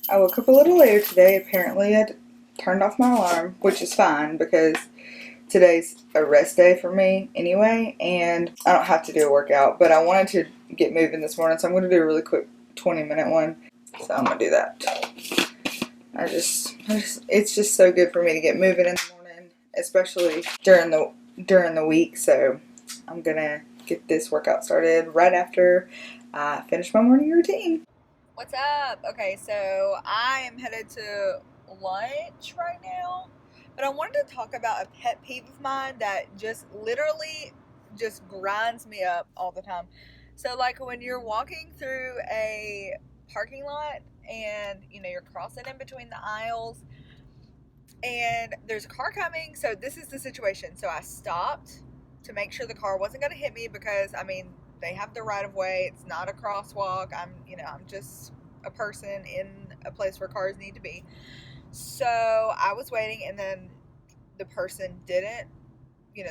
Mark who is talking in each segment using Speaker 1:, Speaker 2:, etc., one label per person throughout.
Speaker 1: I woke up a little later today. Apparently I turned off my alarm, which is fine because today's a rest day for me anyway, and I don't have to do a workout, but I wanted to get moving this morning, so I'm going to do a really quick 20-minute one. So I'm going to do that. It's just so good for me to get moving in the morning, especially during the week. So I'm going to get this workout started right after I finish my morning routine. What's up? Okay, so I am headed to lunch right now, but I wanted to talk about a pet peeve of mine that just literally just grinds me up all the time. So like when you're walking through a parking lot and you're crossing in between the aisles and there's a car coming. So this is the situation. So I stopped to make sure the car wasn't going to hit me because they have the right of way. It's not a crosswalk. I'm just a person in a place where cars need to be. So I was waiting, and then the person didn't.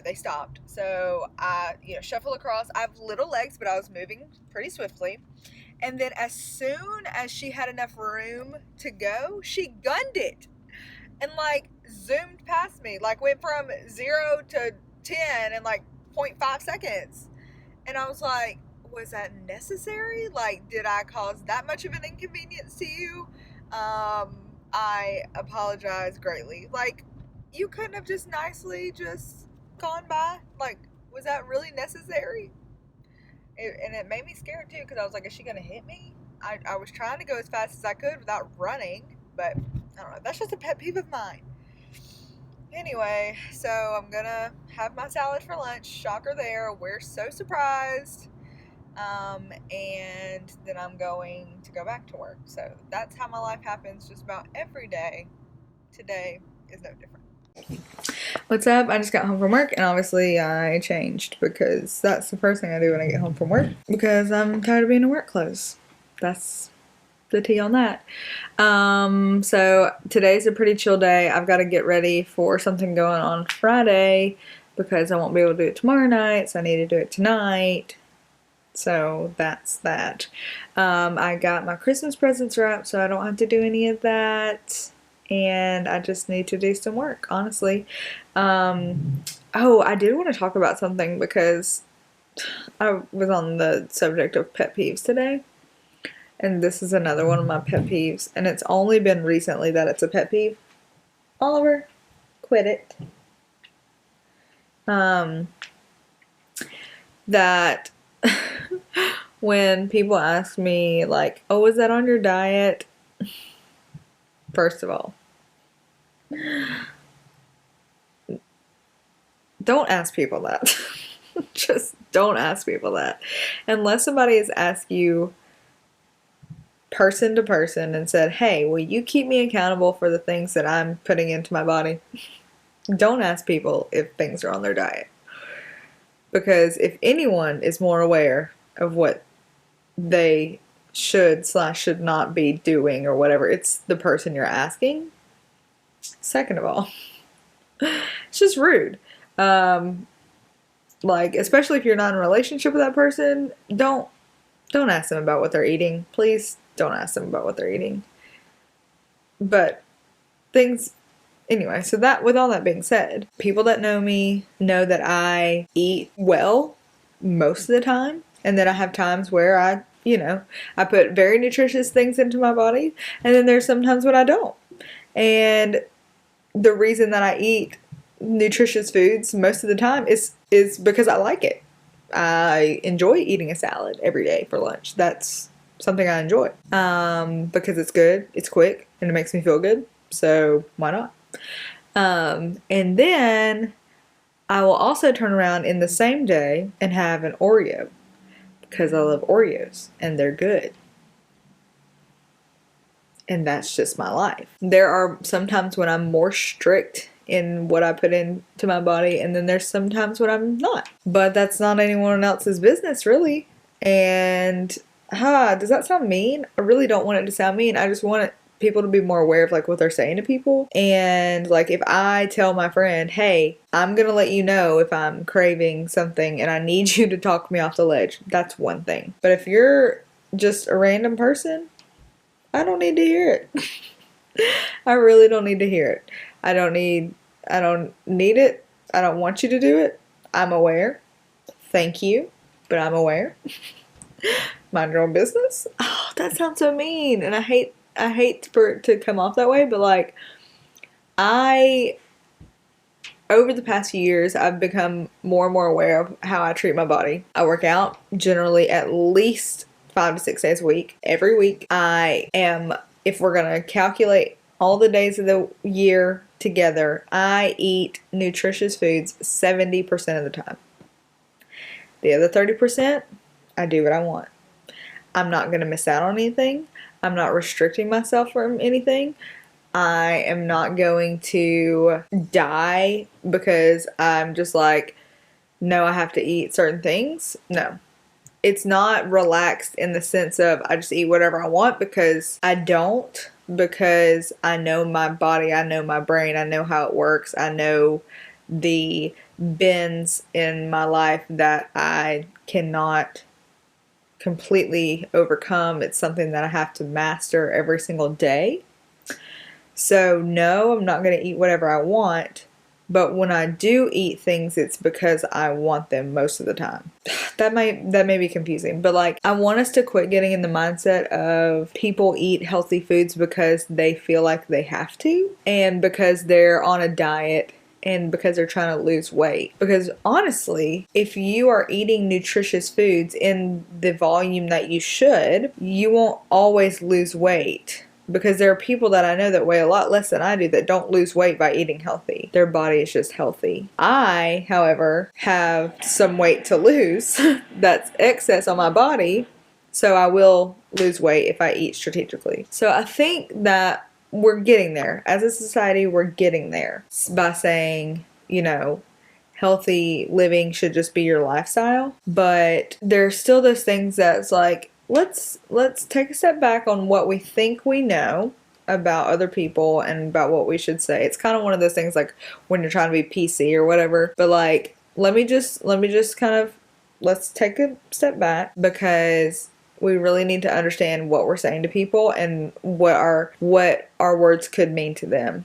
Speaker 1: They stopped. So I, shuffle across. I have little legs, but I was moving pretty swiftly. And then as soon as she had enough room to go, she gunned it and zoomed past me. Went from 0 to 10 in 0.5 seconds. And I was like, was that necessary? Did I cause that much of an inconvenience to you? I apologize greatly. You couldn't have just nicely just gone by? Was that really necessary? And it made me scared too, because I was like, is she going to hit me? I was trying to go as fast as I could without running, but I don't know. That's just a pet peeve of mine. Anyway, so I'm gonna have my salad for lunch. Shocker there. We're so surprised. And then I'm going to go back to work. So that's how my life happens just about every day. Today is no different. What's up? I just got home from work, and obviously I changed because that's the first thing I do when I get home from work, because I'm tired of being in work clothes. That's the tea on that. So today's a pretty chill day. I've got to get ready for something going on Friday because I won't be able to do it tomorrow night, so I need to do it tonight. So that's that. I got my Christmas presents wrapped, so I don't have to do any of that. And I just need to do some work, honestly. Oh, I did want to talk about something because I was on the subject of pet peeves today. And this is another one of my pet peeves. And it's only been recently that it's a pet peeve. Oliver, quit it. That when people ask me, oh, is that on your diet? First of all, don't ask people that. Just don't ask people that. Unless somebody has asked you person to person and said, hey, will you keep me accountable for the things that I'm putting into my body? Don't ask people if things are on their diet. Because if anyone is more aware of what they should not be doing or whatever, it's the person you're asking. Second of all, it's just rude. Especially if you're not in a relationship with that person, don't ask them about what they're eating. Please don't ask them about what they're eating. But anyway, so that, with all that being said, people that know me know that I eat well most of the time, and then I have times where I put very nutritious things into my body, and then there's sometimes when I don't. And the reason that I eat nutritious foods most of the time is because I like it. I enjoy eating a salad every day for lunch. That's something I enjoy. Because it's good, it's quick, and it makes me feel good. So why not? And then I will also turn around in the same day and have an Oreo because I love Oreos and they're good. And that's just my life. There are some times when I'm more strict in what I put into my body, and then there's sometimes when I'm not. But that's not anyone else's business, really. And does that sound mean? I really don't want it to sound mean. I just want people to be more aware of what they're saying to people. And if I tell my friend, hey, I'm gonna let you know if I'm craving something and I need you to talk me off the ledge, that's one thing. But if you're just a random person, I don't need to hear it. I really don't need to hear it. I don't need it. I don't want you to do it. I'm aware. Thank you, but I'm aware. Mind your own business. Oh, that sounds so mean, and I hate for it to come off that way, but like over the past few years, I've become more and more aware of how I treat my body. I work out generally at least 5 to 6 days a week. Every week, if we're gonna calculate all the days of the year together, I eat nutritious foods 70% of the time. The other 30%, I do what I want. I'm not gonna miss out on anything. I'm not restricting myself from anything. I am not going to die because I'm just like, no, I have to eat certain things. No. It's not relaxed in the sense of I just eat whatever I want, because I don't. Because I know my body, I know my brain, I know how it works. I know the bends in my life that I cannot completely overcome. It's something that I have to master every single day. So no, I'm not going to eat whatever I want, but when I do eat things, it's because I want them most of the time. That may be confusing, but like, I want us to quit getting in the mindset of people eat healthy foods because they feel like they have to, and because they're on a diet, and because they're trying to lose weight. Because honestly, if you are eating nutritious foods in the volume that you should, you won't always lose weight. Because there are people that I know that weigh a lot less than I do that don't lose weight by eating healthy. Their body is just healthy. I, however, have some weight to lose that's excess on my body, so I will lose weight if I eat strategically. So I think that we're getting there. As a society, we're getting there by saying, healthy living should just be your lifestyle. But there's still those things that's like, let's take a step back on what we think we know about other people and about what we should say. It's kind of one of those things like when you're trying to be PC or whatever. But like, let's take a step back, because we really need to understand what we're saying to people and what our words could mean to them.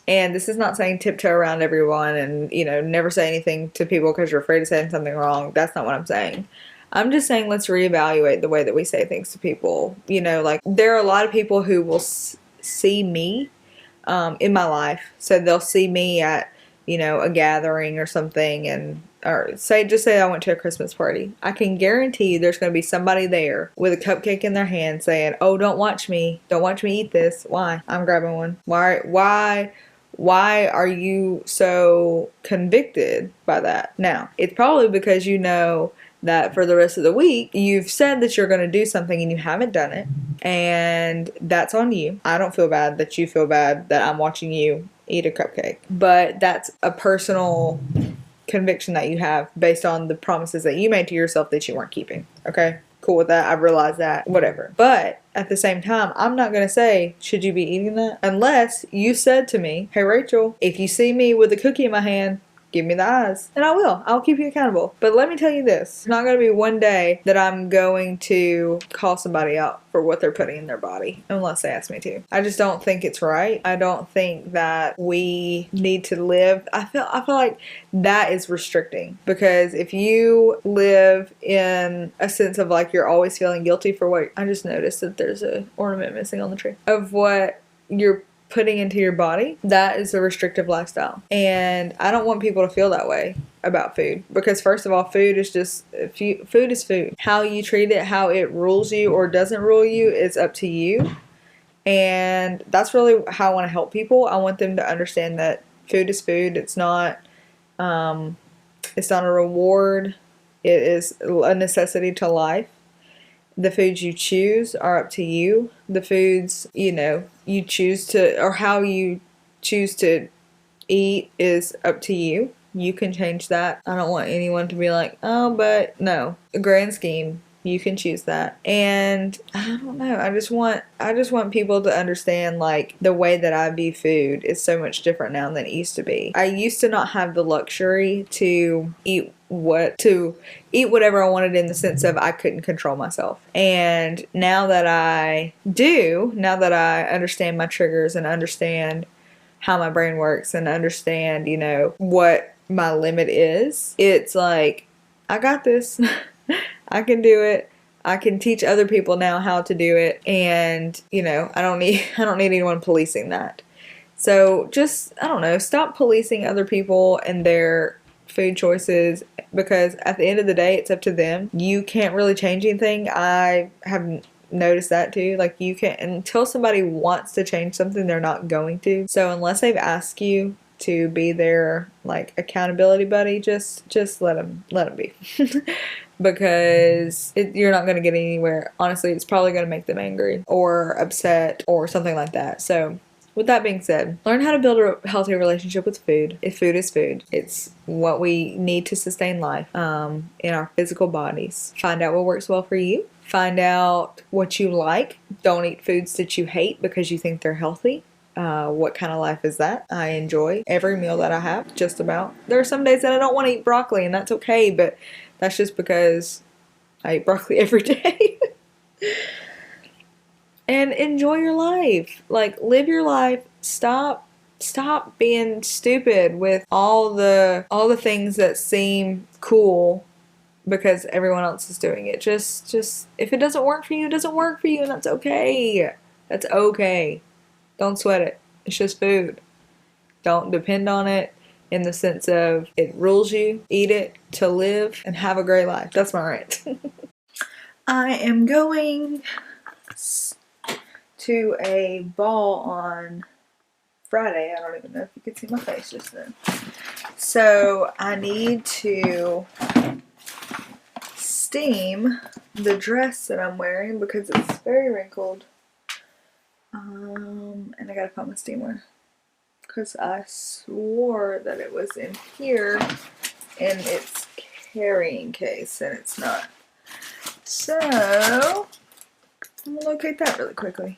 Speaker 1: And this is not saying tiptoe around everyone and, never say anything to people because you're afraid of saying something wrong. That's not what I'm saying. I'm just saying let's reevaluate the way that we say things to people. Like, there are a lot of people who will see me in my life. So they'll see me at, a gathering or something, or say I went to a Christmas party. I can guarantee you there's going to be somebody there with a cupcake in their hand saying, "Oh, don't watch me eat this." Why? I'm grabbing one. Why are you so convicted by that? Now, it's probably because that for the rest of the week, you've said that you're going to do something and you haven't done it. And that's on you. I don't feel bad that you feel bad that I'm watching you eat a cupcake. But that's a personal conviction that you have based on the promises that you made to yourself that you weren't keeping. Okay? Cool with that. I realize that. Whatever. But at the same time, I'm not going to say, should you be eating that? Unless you said to me, "Hey, Rachel, if you see me with a cookie in my hand, give me the eyes." And I will. I'll keep you accountable. But let me tell you this. It's not going to be one day that I'm going to call somebody out for what they're putting in their body, unless they ask me to. I just don't think it's right. I don't think that we need to live. I feel like that is restricting. Because if you live in a sense of like you're always feeling guilty for what... I just noticed that there's an ornament missing on the tree. Of what you're putting into your body, that is a restrictive lifestyle. And I don't want people to feel that way about food, because first of all, food is food. How you treat it, how it rules you or doesn't rule you, is up to you. And that's really how I want to help people. I want them to understand that food is food. It's not a reward. It is a necessity to life. The foods you choose are up to you. The foods, you choose to, or how you choose to eat, is up to you. You can change that. I don't want anyone to be like, "Oh, but no." The grand scheme, You can choose that. And I don't know, I just want people to understand, like, the way that I view food is so much different now than it used to be. I used to not have the luxury to eat whatever I wanted, in the sense of I couldn't control myself. And now that I do, now that I understand my triggers and understand how my brain works and understand, you know, what my limit is, it's like, I got this. I can do it. I can teach other people now how to do it, and, you know, I don't need anyone policing that. So just, I don't know, stop policing other people and their food choices, because at the end of the day, it's up to them. You can't really change anything. I have noticed that too. Like, you can't, until somebody wants to change something, they're not going to. So unless they've asked you to be their, like, accountability buddy, just let them be. Because you're not going to get anywhere. Honestly, it's probably going to make them angry or upset or something like that. So with that being said, learn how to build a healthy relationship with food. If food is food, it's what we need to sustain life in our physical bodies. Find out what works well for you. Find out what you like. Don't eat foods that you hate because you think they're healthy. What kind of life is that? I enjoy every meal that I have, just about. There are some days that I don't want to eat broccoli, and that's okay, but that's just because I eat broccoli every day. And enjoy your life. Like, live your life. Stop being stupid with all the things that seem cool because everyone else is doing it. Just if it doesn't work for you, it doesn't work for you, and that's okay. That's okay. Don't sweat it. It's just food. Don't depend on it in the sense of it rules you. Eat it to live and have a great life. That's my rant. I am going to a ball on Friday. I don't even know if you could see my face just then. So I need to steam the dress that I'm wearing because it's very wrinkled. And I gotta find my steamer because I swore that it was in here in its carrying case, and it's not. So I'm gonna locate that really quickly.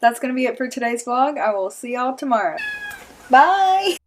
Speaker 1: That's going to be it for today's vlog. I will see y'all tomorrow. Bye!